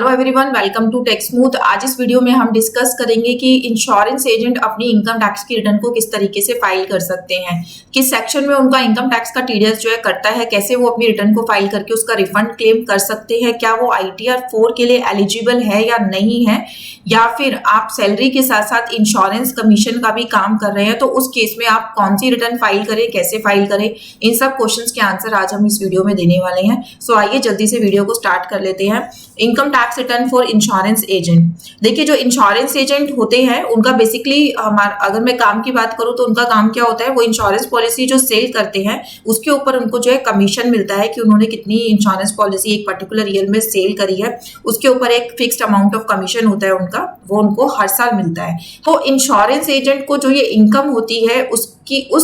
Hello everyone, welcome to Tech Smooth. आज इस video में हम डिस्कस करेंगे कि इंश्योरेंस एजेंट अपनी इनकम टैक्स की रिटर्न को किस तरीके से फाइल कर सकते हैं, किस सेक्शन में उनका इनकम टैक्स का टीडीएस जो है कटता है, कैसे वो अपनी रिटर्न को फाइल करके उसका रिफंड क्लेम कर सकते हैं, क्या वो ITR 4 के लिए एलिजिबल है या नहीं है, या फिर आप सैलरी के साथ साथ इंश्योरेंस कमीशन का भी काम कर रहे हैं तो उस केस में आप कौन सी रिटर्न फाइल करें, कैसे फाइल करें। इन सब क्वेश्चंस के आंसर आज हम इस वीडियो में देने वाले हैं। सो आइए जल्दी से वीडियो को स्टार्ट कर लेते हैं। Income tax return for insurance agent. देखिए, जो इंश्योरेंस एजेंट होते हैं उनका बेसिकली अगर मैं काम की बात करूं तो उनका काम क्या होता है, वो इंश्योरेंस पॉलिसी जो सेल करते हैं उसके ऊपर उनको जो है कमीशन मिलता है कि उन्होंने कितनी इंश्योरेंस पॉलिसी एक पर्टिकुलर ईयर में सेल करी है, उसके ऊपर एक फिक्स्ड अमाउंट ऑफ कमीशन होता है उनका, वो उनको हर साल मिलता है। तो इंश्योरेंस एजेंट को जो ये इनकम होती है उस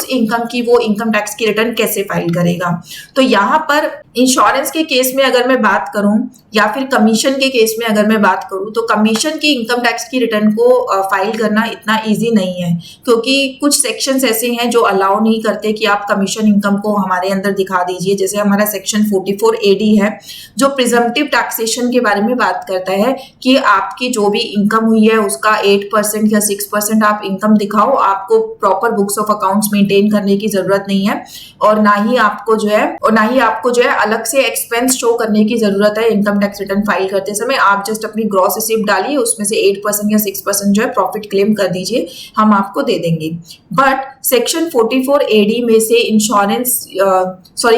इनकम की वो इनकम टैक्स की रिटर्न कैसे फाइल करेगा। तो यहाँ पर इंश्योरेंस के केस में अगर मैं बात करूं या फिर कमीशन के केस में अगर मैं बात करूं तो कमीशन की इनकम टैक्स की रिटर्न को फाइल करना इतना इजी नहीं है, क्योंकि कुछ सेक्शंस ऐसे हैं जो अलाउ नहीं करते कि आप कमीशन इनकम को हमारे अंदर दिखा दीजिए। जैसे हमारा सेक्शन 44 AD है जो प्रिजम्पटिव टैक्सेशन के बारे में बात करता है कि आपकी जो भी इनकम हुई है उसका 8% या 6% आप इनकम दिखाओ, आपको proper books of accounts maintain करने की जरूरत नहीं है और ना ही आपको जो है अलग से एक्सपेंस शो करने की जरूरत है। इनकम टैक्स रिटर्न फाइल करते समय आप जस्ट अपनी ग्रॉस रिसीप्ट डालिए, उसमें से 8% या 6% जो है प्रॉफिट क्लेम कर दीजिए, हम आपको दे देंगे। बट सेक्शन 44 AD में से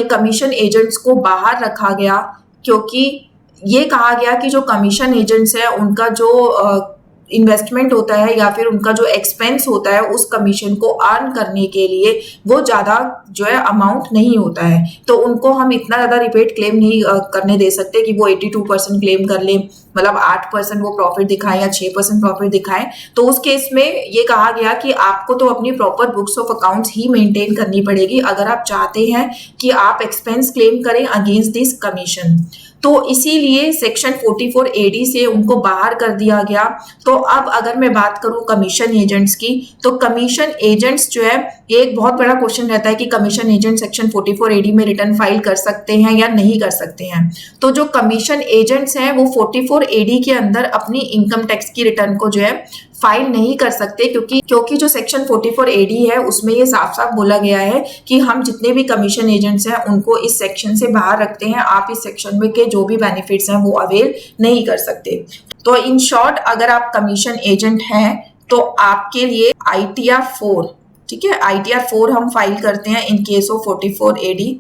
कमीशन एजेंट्स को बाहर रखा गया, क्योंकि ये कहा गया कि जो कमीशन एजेंट्स है उनका जो इन्वेस्टमेंट होता है या फिर उनका जो एक्सपेंस होता है उस कमीशन को अर्न करने के लिए वो ज्यादा जो है अमाउंट नहीं होता है, तो उनको हम इतना ज्यादा रिपीट क्लेम नहीं करने दे सकते कि वो 82% क्लेम कर ले, मतलब 8% वो प्रॉफिट दिखाए या 6% प्रॉफिट दिखाए। तो उस केस में ये कहा गया कि आपको तो अपनी proper books of accounts he maintain करनी पड़ेगी अगर आप चाहते हैं कि आप एक्सपेंस क्लेम करें अगेंस्ट दिस कमीशन। तो इसीलिए सेक्शन 44 AD से उनको बाहर कर दिया गया। तो अब अगर मैं बात करूं कमीशन एजेंट्स की, तो कमीशन एजेंट्स जो है, ये एक बहुत बड़ा क्वेश्चन रहता है कि कमीशन एजेंट सेक्शन 44 AD में रिटर्न फाइल कर सकते हैं या नहीं कर सकते हैं। तो जो कमीशन एजेंट्स हैं वो 44 AD के अंदर अपनी इनकम टैक्स की रिटर्न को जो है फाइल नहीं कर सकते, क्योंकि जो सेक्शन 44 AD है उसमें ये साफ साफ बोला गया है कि हम जितने भी कमीशन एजेंट्स हैं उनको इस सेक्शन से बाहर रखते हैं, आप इस सेक्शन में के जो भी बेनिफिट्स हैं वो अवेल नहीं कर सकते। तो इन शॉर्ट, अगर आप कमीशन एजेंट हैं तो आपके लिए ITR 4, ठीक है, ITR 4 हम फाइल करते हैं इन केस ऑफ 44 AD।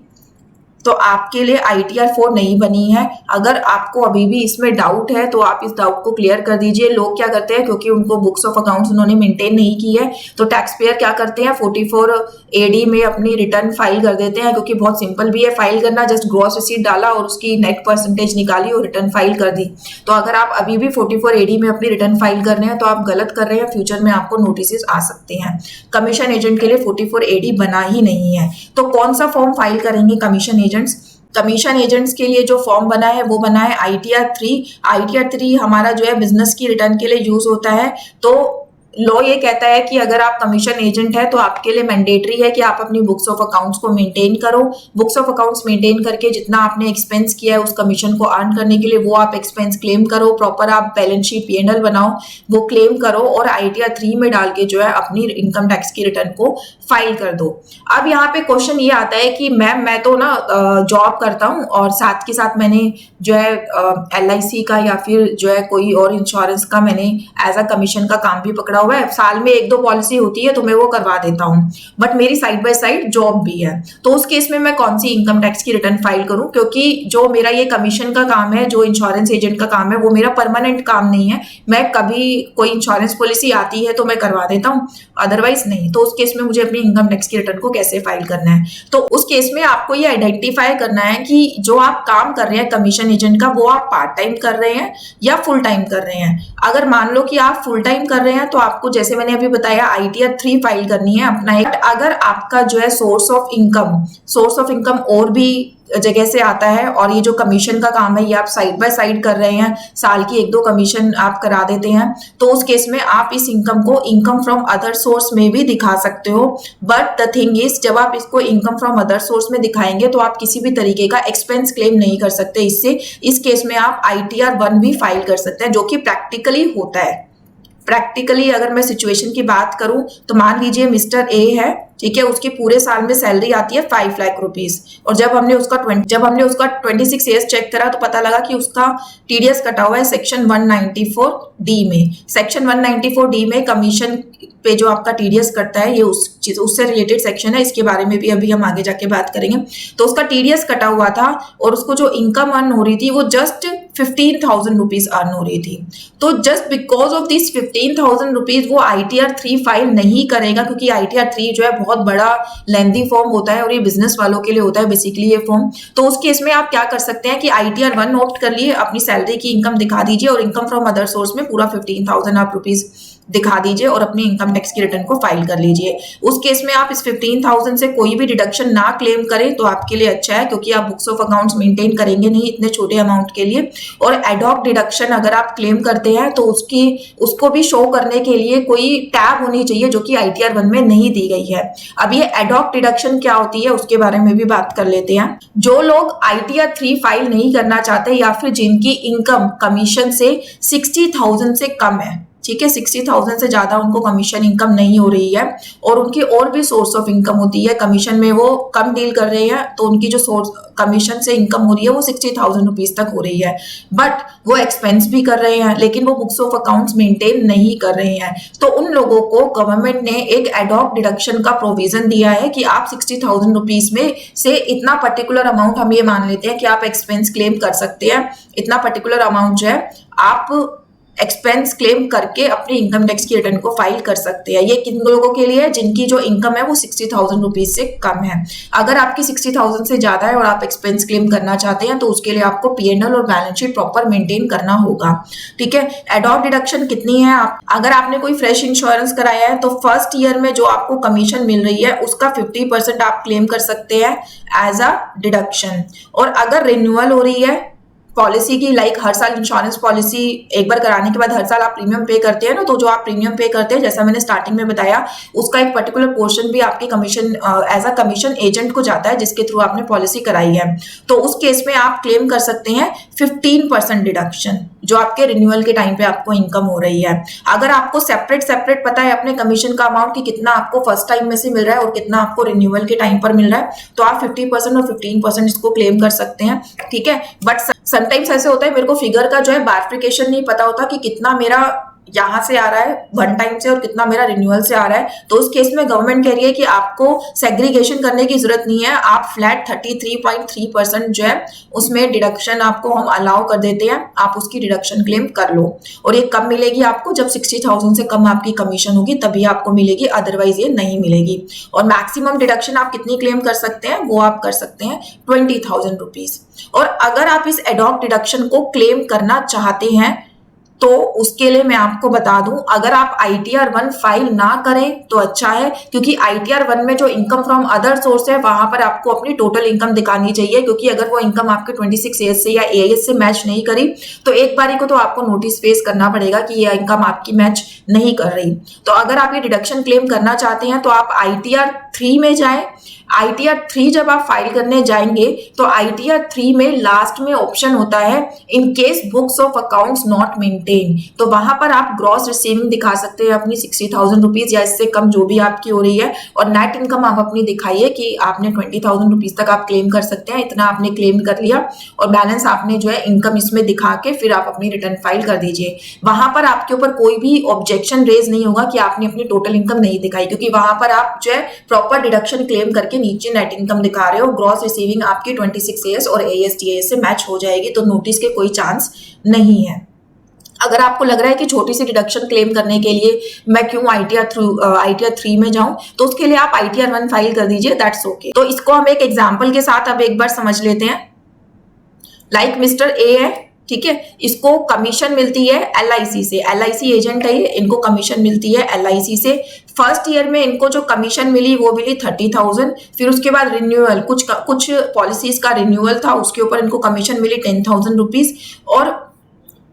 तो आपके लिए ITR 4 नहीं बनी है। अगर आपको अभी भी इसमें डाउट है तो आप इस डाउट को क्लियर कर दीजिए। लोग क्या करते हैं, क्योंकि उनको बुक्स ऑफ अकाउंट्स उन्होंने मेंटेन नहीं की है, तो टैक्स पेयर क्या करते हैं 44 AD में अपनी रिटर्न फाइल कर देते हैं, क्योंकि बहुत सिंपल भी है फाइल करना, जस्ट ग्रॉस रिसीट डाला और उसकी नेट परसेंटेज निकाली और रिटर्न फाइल कर दी। तो अगर आप अभी भी 44 AD में अपनी रिटर्न फाइल कर रहे हैं तो आप गलत कर रहे हैं, फ्यूचर में आपको नोटिस आ सकते हैं। कमीशन एजेंट के लिए 44 AD बना ही नहीं है। तो कौन सा फॉर्म फाइल करेंगे कमीशन एजेंट्स के लिए जो फॉर्म बना है वो बना है ITR 3। ITR 3 हमारा जो है बिजनेस की रिटर्न के लिए यूज होता है। तो लॉ ये कहता है कि अगर आप कमीशन एजेंट है तो आपके लिए मैंडेटरी है कि आप अपनी बुक्स ऑफ अकाउंट्स को मेंटेन करो। बुक्स ऑफ अकाउंट्स मेंटेन करके जितना आपने एक्सपेंस किया है उस कमीशन को अर्न करने के लिए वो आप एक्सपेंस क्लेम करो, प्रॉपर आप बैलेंस शीट P&L बनाओ, वो क्लेम करो और ITR 3 में डाल के जो है अपनी इनकम टैक्स की रिटर्न को फाइल कर दो। अब यहाँ पे क्वेश्चन ये आता है कि मैम मैं तो ना जॉब करता हूँ और साथ के साथ मैंने जो है LIC का या फिर जो है कोई और इंश्योरेंस का मैंने एज अ कमीशन का काम भी पकड़ा हुआ है, साल में 1-2 पॉलिसी होती है तो मैं वो करवा देता हूँ, बट मेरी साइड बाय साइड जॉब भी है। तो उस केस में मैं कौन सी इनकम टैक्स की रिटर्न फाइल करूं, क्योंकि जो मेरा ये कमीशन का काम है, जो इंश्योरेंस एजेंट का काम है, वो मेरा परमानेंट काम नहीं है। मैं कभी कोई इंश्योरेंस पॉलिसी आती है तो मैं करवा देता हूँ, अदरवाइज नहीं। तो उस केस में मुझे अपनी इनकम टैक्स की रिटर्न को कैसे फाइल करना है, तो उस केस में आपको ये आइडेंटिफाई करना है कि जो आप काम कर रहे हैं कमीशन एजेंट का वो आप पार्ट टाइम कर रहे हैं या फुल टाइम कर रहे हैं। अगर मान लो कि आप फुल टाइम कर रहे हैं तो आपको जैसे मैंने अभी बताया ITR 3 फाइल करनी है अपना एक। अगर आपका जो है सोर्स ऑफ इनकम और भी जगह से आता है और ये जो कमीशन का काम है ये आप साइड बाय साइड कर रहे हैं, साल की 1-2 कमीशन आप करा देते हैं, तो उस केस में आप इस इनकम को इनकम फ्रॉम अदर सोर्स में भी दिखा सकते हो। बट द थिंग इज, जब आप इसको इनकम फ्रॉम अदर सोर्स में दिखाएंगे तो आप किसी भी तरीके का एक्सपेंस क्लेम नहीं कर सकते इससे। इस केस में आप ITR 1 भी फाइल कर सकते हैं, जो कि प्रैक्टिकली होता है। प्रैक्टिकली अगर मैं सिचुएशन की बात करूं तो मान लीजिए मिस्टर ए है, ठीक है, उसकी पूरे साल में सैलरी आती है 5 लाख रुपीस, और जब हमने उसका 26 ईयर्स चेक करा तो पता लगा कि उसका TDS कटा हुआ है सेक्शन 194D में। सेक्शन 194D में कमीशन पे जो आपका TDS कटता है ये उससे रिलेटेड सेक्शन है, इसके बारे में भी अभी हम आगे जाके बात करेंगे। तो उसका TDS कटा हुआ था और उसको जो इनकम अर्न हो रही थी वो जस्ट 15,000 रुपीज अर्न हो रही थी। तो just because of this 15,000 rupees वो ITR 3 फाइल नहीं करेगा, क्योंकि ITR 3 जो है बहुत बड़ा लेंथी फॉर्म होता है और ये बिजनेस वालों के लिए होता है बेसिकली ये फॉर्म। तो उस केस में आप क्या कर सकते हैं कि ITR 1 नोट कर लिए, अपनी सैलरी की इनकम दिखा दीजिए और इनकम फ्रॉम अदर सोर्स में पूरा 15,000 आप रुपीज दिखा दीजिए और अपनी इनकम टैक्स की रिटर्न को फाइल कर लीजिए। उस केस में आप इस 15,000 से कोई भी डिडक्शन ना क्लेम करें तो आपके लिए अच्छा है, क्योंकि आप बुक्स ऑफ अकाउंट्स मेंटेन करेंगे नहीं इतने छोटे अमाउंट के लिए। और एडॉक डिडक्शन अगर आप क्लेम करते हैं तो उसको भी शो करने के लिए कोई टैब होनी चाहिए, जो कि ITR 1 में नहीं दी गई है। अब ये एडॉक डिडक्शन क्या होती है उसके बारे में भी बात कर लेते हैं। जो लोग ITR 3 फाइल नहीं करना चाहते या फिर जिनकी इनकम कमीशन से 60,000 से कम है, ठीक है, 60,000 से ज्यादा उनको कमीशन इनकम नहीं हो रही है और उनकी और भी सोर्स ऑफ इनकम होती है, कमीशन में वो कम डील कर रहे हैं तो उनकी जो सोर्स कमीशन से इनकम हो रही है वो 60,000 रुपीज तक हो रही है, बट वो एक्सपेंस भी कर रहे हैं लेकिन वो बुक्स ऑफ अकाउंट्स मेंटेन नहीं कर रहे हैं। तो उन लोगों को गवर्नमेंट ने एक एडॉक डिडक्शन का प्रोविजन दिया है कि आप 60,000 रुपीज में से इतना पर्टिकुलर अमाउंट, हम ये मान लेते हैं कि आप एक्सपेंस क्लेम कर सकते हैं, इतना पर्टिकुलर अमाउंट जो है आप एक्सपेंस क्लेम करके अपने इनकम टैक्स की रिटर्न को फाइल कर सकते हैं। ये किन लोगों के लिए है? जिनकी जो इनकम है वो 60,000 रुपीज से कम है। अगर आपकी 60,000 से ज्यादा है और आप एक्सपेंस क्लेम करना चाहते हैं तो उसके लिए आपको P&L और बैलेंस शीट प्रॉपर मेंटेन करना होगा, ठीक है। एडॉक डिडक्शन कितनी है? अगर आपने कोई फ्रेश इंश्योरेंस कराया है तो फर्स्ट ईयर में जो आपको कमीशन मिल रही है उसका 50% आप क्लेम कर सकते हैं एज अ डिडक्शन। और अगर रिन्यूअल हो रही है पॉलिसी की, लाइक हर साल इंश्योरेंस पॉलिसी एक बार कराने के बाद हर साल आप प्रीमियम पे करते हैं ना, तो जो आप प्रीमियम पे करते हैं जैसा मैंने स्टार्टिंग में बताया उसका एक पर्टिकुलर पोर्शन भी आपके commission as a commission agent को जाता है जिसके थ्रू आपने पॉलिसी कराई है। तो उस केस में आप क्लेम कर सकते हैं 15% डिडक्शन जो आपके रिन्यूअल के टाइम पे आपको इनकम हो रही है। अगर आपको सेपरेट पता है अपने कमीशन का अमाउंट कि कितना आपको फर्स्ट टाइम में से मिल रहा है और कितना आपको रिन्यूअल के टाइम पर मिल रहा है, तो आप 50% और 15% इसको क्लेम कर सकते हैं, ठीक है। बट समटाइम्स ऐसे होता है मेरे को फिगर का जो है बाइफर्केशन नहीं पता होता कि कितना मेरा यहाँ से आ रहा है वन टाइम से और कितना मेरा रिन्यूअल से आ रहा है। तो उस केस में गवर्नमेंट कह रही है कि आपको सेग्रीगेशन करने की जरूरत नहीं है, आप फ्लैट 33.3% जो है उसमें डिडक्शन आपको हम अलाउ कर देते हैं, आप उसकी डिडक्शन क्लेम कर लो। और ये कब मिलेगी आपको? जब 60,000 से कम आपकी कमीशन होगी तभी आपको मिलेगी, अदरवाइज ये नहीं मिलेगी। और मैक्सिमम डिडक्शन आप कितनी क्लेम कर सकते हैं वो आप कर सकते हैं 20,000 रुपीज। और अगर आप इस एडॉक डिडक्शन को क्लेम करना चाहते हैं तो उसके लिए मैं आपको बता दूं, अगर आप ITR 1 फाइल ना करें तो अच्छा है, क्योंकि ITR 1 में जो इनकम फ्रॉम अदर सोर्स है वहां पर आपको अपनी टोटल इनकम दिखानी चाहिए, क्योंकि अगर वो इनकम आपके 26 ईयर्स से या AIS से मैच नहीं करी तो एक बारी को तो आपको नोटिस फेस करना पड़ेगा कि ये इनकम आपकी मैच नहीं कर रही। तो अगर आप ये डिडक्शन क्लेम करना चाहते हैं तो आप ITR 3 में जाएं। ITR 3 जब आप फाइल करने जाएंगे तो ITR 3 में लास्ट में ऑप्शन होता है in case books of accounts not maintain, तो वहां पर आप ग्रॉस रिसीविंग दिखा सकते हैं अपनी 60,000 रुपीज या इससे कम जो भी आपकी हो रही है, और नेट इनकम आप अपनी दिखाइए कि आपने 20,000 रुपीज तक आप क्लेम कर सकते हैं, इतना आपने क्लेम कर लिया और बैलेंस आपने जो है इनकम इसमें दिखा के फिर आप अपनी रिटर्न फाइल कर दीजिए। वहां पर आपके ऊपर कोई भी ऑब्जेक्शन रेज नहीं होगा कि आपने अपनी टोटल इनकम नहीं दिखाई, क्योंकि वहां पर आप जो है प्रॉपर डिडक्शन क्लेम करके नीचे नेट इनकम दिखा रहे हो, ग्रॉस रिसीविंग आपकी 26 ईयर्स और ASTAS से मैच हो जाएगी, तो नोटिस के कोई चांस नहीं है। अगर आपको लग रहा है कि छोटी सी डिडक्शन क्लेम करने के लिए मैं क्यों ITR 3 में जाऊं, तो उसके लिए आप ITR 1 फाइल कर दीजिए, दैट्स ओके। तो इसको हम एक एग्जांपल के साथ अब एक बार समझ लेते हैं। लाइक मिस्टर ए है, ठीक है। इसको कमीशन मिलती है LIC से, LIC एजेंट है ये, इनको कमीशन मिलती है LIC से। फर्स्ट ईयर में इनको जो कमीशन मिली वो मिली 30,000। फिर उसके बाद रिन्यूअल, कुछ पॉलिसीज का रिन्यूअल था, उसके ऊपर इनको कमीशन मिली 10,000 रुपीज। और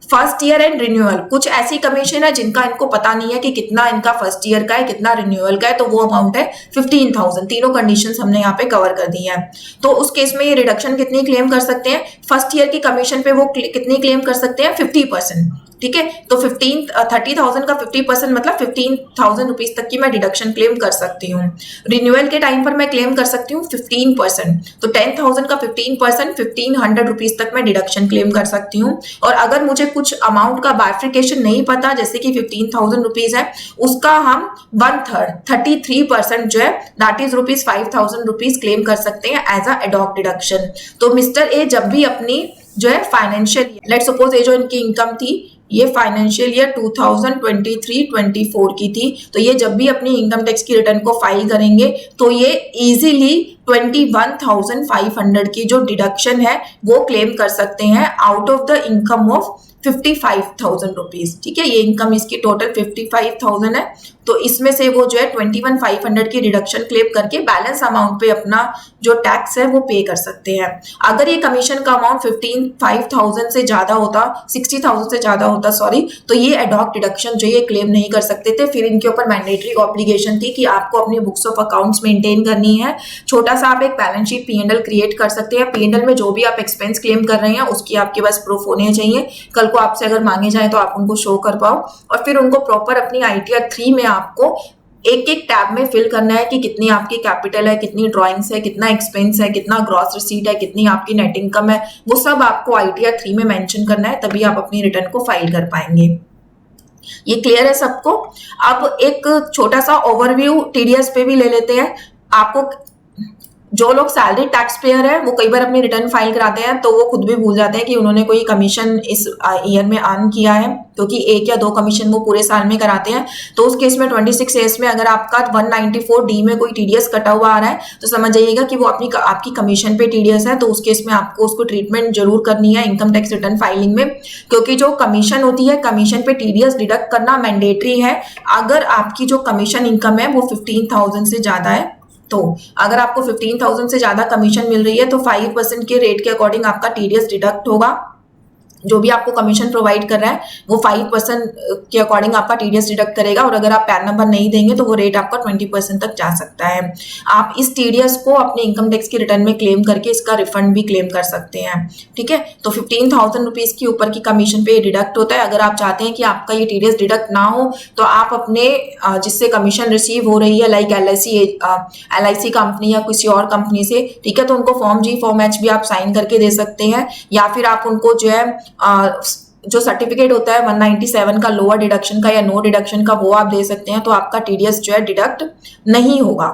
फर्स्ट ईयर एंड रिन्यूअल, कुछ ऐसी कमीशन है जिनका इनको पता नहीं है कि कितना इनका फर्स्ट ईयर का है, कितना रिन्यूअल का है, तो वो अमाउंट है 15,000। तीनों कंडीशंस हमने यहाँ पे कवर कर दी है। तो उस केस में ये रिडक्शन कितनी क्लेम कर सकते हैं? फर्स्ट ईयर की कमीशन पे वो कितनी क्लेम कर सकते हैं? 50%। ठीक है, तो 30,000 का 50% मतलब 15,000 रुपीज तक की मैं डिडक्शन क्लेम कर सकती हूँ। रिन्यूअल के टाइम पर मैं क्लेम कर सकती हूँ 15%, तो 10,000 का 15% 1,500 रुपीज तक मैं डिडक्शन क्लेम कर सकती हूँ। और अगर मुझे कुछ अमाउंट का बाइफिकेशन नहीं पता, जैसे कि 15,000 रुपीज है, उसका हम 1/3 33% जो है दैट इज ₹5,000 रुपीज क्लेम कर सकते हैं एज अ एडॉक डिडक्शन। तो मिस्टर ए जब भी अपनी जो है फाइनेंशियल, लेट सपोज ये जो इनकी इनकम थी ये फाइनेंशियल ईयर 2023-24 की थी, तो ये जब भी अपनी इनकम टैक्स की रिटर्न को फाइल करेंगे तो ये इजीली 21,500 की जो डिडक्शन है वो क्लेम कर सकते हैं out of the income of 55,000 rupees. ठीक है, ये इनकम इसकी टोटल 55,000 है, तो इसमें से वो जो है 21,500 की डिडक्शन क्लेम करके बैलेंस अमाउंट पे अपना जो टैक्स है वो पे कर सकते हैं। अगर ये कमीशन का अमाउंट 55,000 से ज्यादा होता, 60,000 से ज्यादा होता सॉरी, तो ये एडॉक डिडक्शन जो ये क्लेम नहीं कर सकते थे। फिर इनके ऊपर मैंडेटरी ऑब्लिगेशन थी कि आपको अपनी बुक्स ऑफ अकाउंट्स मेंटेन करनी है। छोटा सा आप एक बैलेंस शीट P&L क्रिएट कर सकते हैं। P&L में जो भी आप एक्सपेंस क्लेम कर रहे हैं उसकी आपके पास प्रूफ होने चाहिए, कल को आपसे अगर मांगे जाए तो आप उनको शो कर पाओ। और फिर उनको प्रॉपर अपनी ITR 3 में आपको एक एक टैब में फिल करना है कि कितनी आपकी कैपिटल है, कितनी ड्राइंग्स है, कितना एक्सपेंस है, कितना ग्रॉस रिसीट है, कितनी आपकी नेट इनकम है, वो सब आपको ITR 3 में मेंशन करना है, तभी आप अपनी रिटर्न को फाइल कर पाएंगे। ये क्लियर है सबको? अब एक छोटा सा ओवरव्यू TDS पे भी ले लेते हैं। आपको जो लोग सैलरी टैक्स पेयर है वो कई बार अपनी रिटर्न फाइल कराते हैं तो वो खुद भी भूल जाते हैं कि उन्होंने कोई कमीशन इस ईयर में अर्न किया है, क्योंकि 1 या 2 कमीशन वो पूरे साल में कराते हैं। तो उस केस में 26A में अगर आपका 194D में कोई TDS कटा हुआ आ रहा है तो समझ जाइएगा कि वो आपकी कमीशन पे TDS है, तो उस केस में आपको उसको ट्रीटमेंट जरूर करनी है इनकम टैक्स रिटर्न फाइलिंग में, क्योंकि जो कमीशन होती है कमीशन पे TDS डिडक्ट करना मैंडेटरी है अगर आपकी जो कमीशन इनकम है वो 15,000 से ज्यादा है। तो अगर आपको 15,000 से ज्यादा कमीशन मिल रही है तो 5% के रेट के अकॉर्डिंग आपका TDS डिडक्ट होगा। जो भी आपको कमीशन प्रोवाइड कर रहा है वो 5% के अकॉर्डिंग आपका TDS डिडक्ट करेगा, और अगर आप पैन नंबर नहीं देंगे तो वो रेट आपका 20% तक जा सकता है। आप इस TDS को अपने इनकम टैक्स की रिटर्न में क्लेम करके इसका रिफंड भी क्लेम कर सकते हैं। ठीक है, तो 15,000 रुपीज की ऊपर की कमीशन पे डिडक्ट होता है। अगर आप चाहते हैं कि आपका ये TDS डिडक्ट ना हो तो आप अपने जिससे कमीशन रिसीव हो रही है लाइक LIC कंपनी या किसी और कंपनी से, ठीक है, तो उनको फॉर्म G फॉर्म H भी आप साइन करके दे सकते हैं, या फिर आप उनको जो है जो सर्टिफिकेट होता है 197 का लोअर डिडक्शन का या नो डिडक्शन का वो आप दे सकते हैं, तो आपका TDS जो है डिडक्ट नहीं होगा।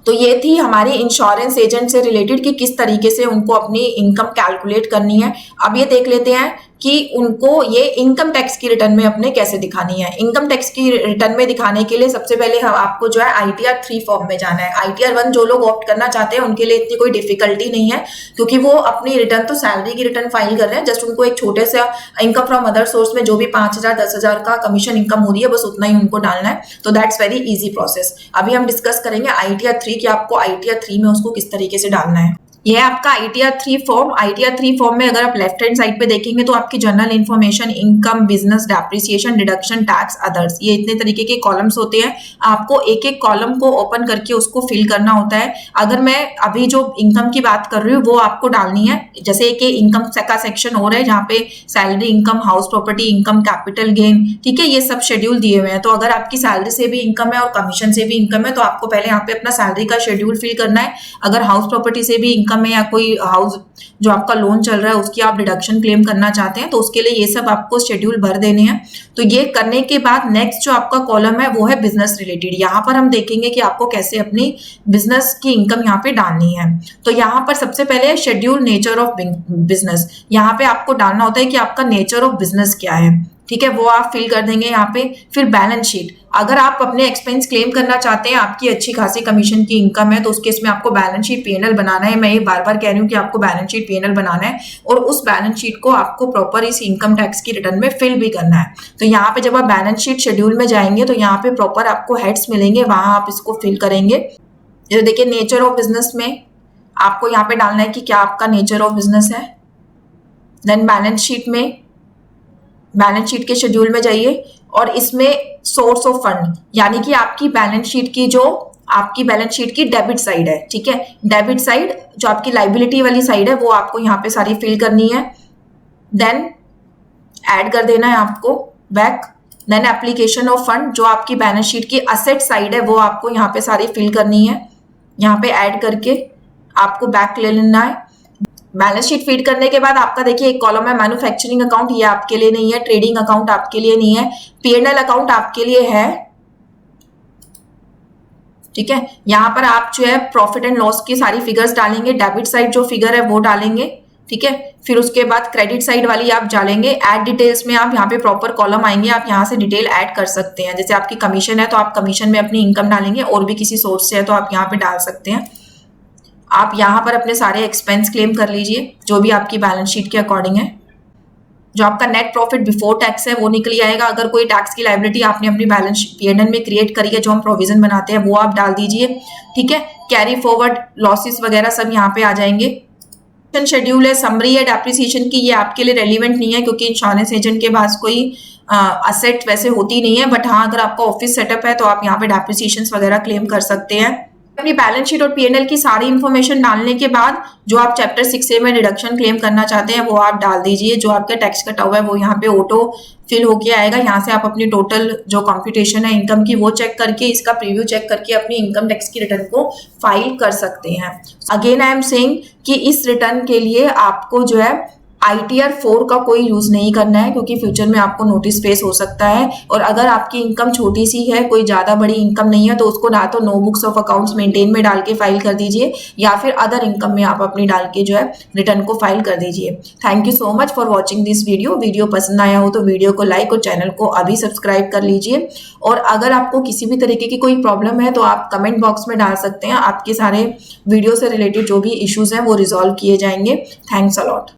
तो ये थी हमारी इंश्योरेंस एजेंट से रिलेटेड कि किस तरीके से उनको अपनी इनकम कैलकुलेट करनी है। अब ये देख लेते हैं कि उनको ये इनकम टैक्स की रिटर्न में अपने कैसे दिखानी है। इनकम टैक्स की रिटर्न में दिखाने के लिए सबसे पहले आपको जो है ITR 3 फॉर्म में जाना है। ITR 1 जो लोग ऑप्ट करना चाहते हैं उनके लिए इतनी कोई डिफिकल्टी नहीं है, क्योंकि वो अपनी रिटर्न तो सैलरी की रिटर्न फाइल कर रहे हैं, जस्ट उनको एक छोटे से इनकम फ्रॉम अदर सोर्स में जो भी 5,000 10,000 का कमीशन इनकम हो रही है बस उतना ही उनको डालना है। तो दैट्स वेरी इजी प्रोसेस। अभी हम डिस्कस करेंगे ITR 3 कि आपको ITR 3 में उसको किस तरीके से डालना है। ये है आपका ITR 3 फॉर्म। ITR 3 फॉर्म में अगर आप लेफ्ट हैंड साइड पे देखेंगे तो आपकी general information, income, business, depreciation, deduction, tax, others, ये इतने तरीके के कॉलम्स होते हैं। आपको एक एक कॉलम को ओपन करके उसको फिल करना होता है। अगर मैं अभी जो इनकम की बात कर रही हूँ वो आपको डालनी है, जैसे कि इनकम का सेक्शन हो रहा है जहाँ पे salary income, house property income, capital gain, ठीक है, ये सब शेड्यूल दिए हुए हैं। तो अगर आपकी सैलरी से भी इनकम है और कमीशन से भी इनकम है तो आपको पहले यहाँ पे अपना सैलरी का शेड्यूल फिल करना है। अगर हाउस प्रॉपर्टी से भी में या कोई हाउस जो आपका लोन चल रहा है उसकी आप डिडक्शन क्लेम करना चाहते हैं तो उसके लिए ये सब आपको शेड्यूल भर देने हैं। तो ये करने के बाद नेक्स्ट जो आपका कॉलम है वो है बिजनेस रिलेटेड। यहाँ पर हम देखेंगे कि आपको कैसे अपनी बिजनेस की इनकम यहाँ पे डालनी है। तो यहाँ पर सबसे पहले शेड्यूल नेचर ऑफ बिजनेस, यहाँ पे आपको डालना होता है कि आपका नेचर ऑफ बिजनेस क्या है। ठीक है, वो आप फिल कर देंगे यहाँ पे। फिर बैलेंस शीट, अगर आप अपने एक्सपेंस क्लेम करना चाहते हैं, आपकी अच्छी खासी कमीशन की इनकम है, तो उस केस में आपको बैलेंस शीट पीएनएल बनाना है। मैं ये बार बार कह रही हूँ कि आपको बैलेंस शीट पीएनएल बनाना है और उस बैलेंस शीट को आपको प्रॉपर इस इनकम टैक्स की रिटर्न में फिल भी करना है। तो यहाँ पे जब आप बैलेंस शीट शेड्यूल में जाएंगे तो यहाँ पे प्रॉपर आपको हेड्स मिलेंगे, वहां आप इसको फिल करेंगे। जैसे देखिए नेचर ऑफ बिजनेस में आपको यहाँ पे डालना है कि क्या आपका नेचर ऑफ बिजनेस है। देन बैलेंस शीट में, बैलेंस शीट के शेड्यूल में जाइए और इसमें सोर्स ऑफ फंड, यानी कि आपकी बैलेंस शीट की जो आपकी बैलेंस शीट की डेबिट साइड है, ठीक है, डेबिट साइड जो आपकी लाइबिलिटी वाली साइड है वो आपको यहाँ पे सारी फिल करनी है। देन ऐड कर देना है आपको back. Then application of fund, जो आपकी बैलेंस शीट की असेट साइड है वो आपको यहाँ पे सारी फिल करनी है। यहाँ पे ऐड करके आपको बैक ले लेना है। बैलेंस शीट फीड करने के बाद आपका देखिए एक कॉलम है मैन्युफैक्चरिंग अकाउंट, ये आपके लिए नहीं है। ट्रेडिंग अकाउंट आपके लिए नहीं है। पीएनएल अकाउंट आपके लिए है, ठीक है। यहाँ पर आप जो है प्रॉफिट एंड लॉस की सारी फिगर्स डालेंगे। डेबिट साइड जो फिगर है वो डालेंगे, ठीक है। फिर उसके बाद क्रेडिट साइड वाली आप डालेंगे। ऐड डिटेल्स में आप यहाँ पे प्रॉपर कॉलम आएंगे, आप यहाँ से डिटेल ऐड कर सकते हैं। जैसे आपकी कमीशन है तो आप कमीशन में अपनी इनकम डालेंगे, और भी किसी सोर्स से है तो आप यहाँ पे डाल सकते हैं। आप यहाँ पर अपने सारे एक्सपेंस क्लेम कर लीजिए जो भी आपकी बैलेंस शीट के अकॉर्डिंग है। जो आपका नेट प्रॉफिट बिफोर टैक्स है वो निकल आएगा। अगर कोई टैक्स की लायबिलिटी आपने अपनी बैलेंस पीएनएल में क्रिएट करी है, जो हम प्रोविजन बनाते हैं, वो आप डाल दीजिए, ठीक है। कैरी फॉरवर्ड लॉसेस वगैरह सब यहाँ पे आ जाएंगे। शेड्यूल है, समरी है डेप्रिसिएशन की, ये आपके लिए रेलिवेंट नहीं है क्योंकि इंश्योरेंस एजेंट के पास कोई असेट वैसे होती नहीं है। बट हाँ, अगर आपका ऑफिस सेटअप है तो आप यहाँ पे डेप्रिसिएशन वगैरह क्लेम कर सकते हैं। अपनी बैलेंस शीट और पीएनएल की सारी इन्फॉर्मेशन डालने के बाद जो आप चैप्टर 6A में डिडक्शन क्लेम करना चाहते हैं वो आप डाल दीजिए। जो आपका टैक्स कटा हुआ है वो यहाँ पे ऑटो फिल होके आएगा। यहाँ से आप अपनी टोटल जो कंप्यूटेशन है इनकम की वो चेक करके, इसका प्रीव्यू चेक करके अपनी इनकम टैक्स की रिटर्न को फाइल कर सकते हैं। अगेन आई एम सेइंग कि इस रिटर्न के लिए आपको जो है ITR 4 का कोई यूज नहीं करना है, क्योंकि फ्यूचर में आपको नोटिस फेस हो सकता है। और अगर आपकी इनकम छोटी सी है, कोई ज्यादा बड़ी इनकम नहीं है, तो उसको ना तो no books of accounts maintain में डाल के फाइल कर दीजिए, या फिर अदर इनकम में आप अपनी डाल के जो है रिटर्न को फाइल कर दीजिए। Thank you so much for watching this video. Video पसंद आया हो तो वीडियो को लाइक और चैनल को अभी सब्सक्राइब कर लीजिए। और अगर आपको किसी भी तरीके की कोई प्रॉब्लम है तो आप कमेंट बॉक्स में डाल सकते हैं। आपके सारे वीडियो से रिलेटेड जो भी इश्यूज हैं वो रिजॉल्व किए जाएंगे। Thanks a lot.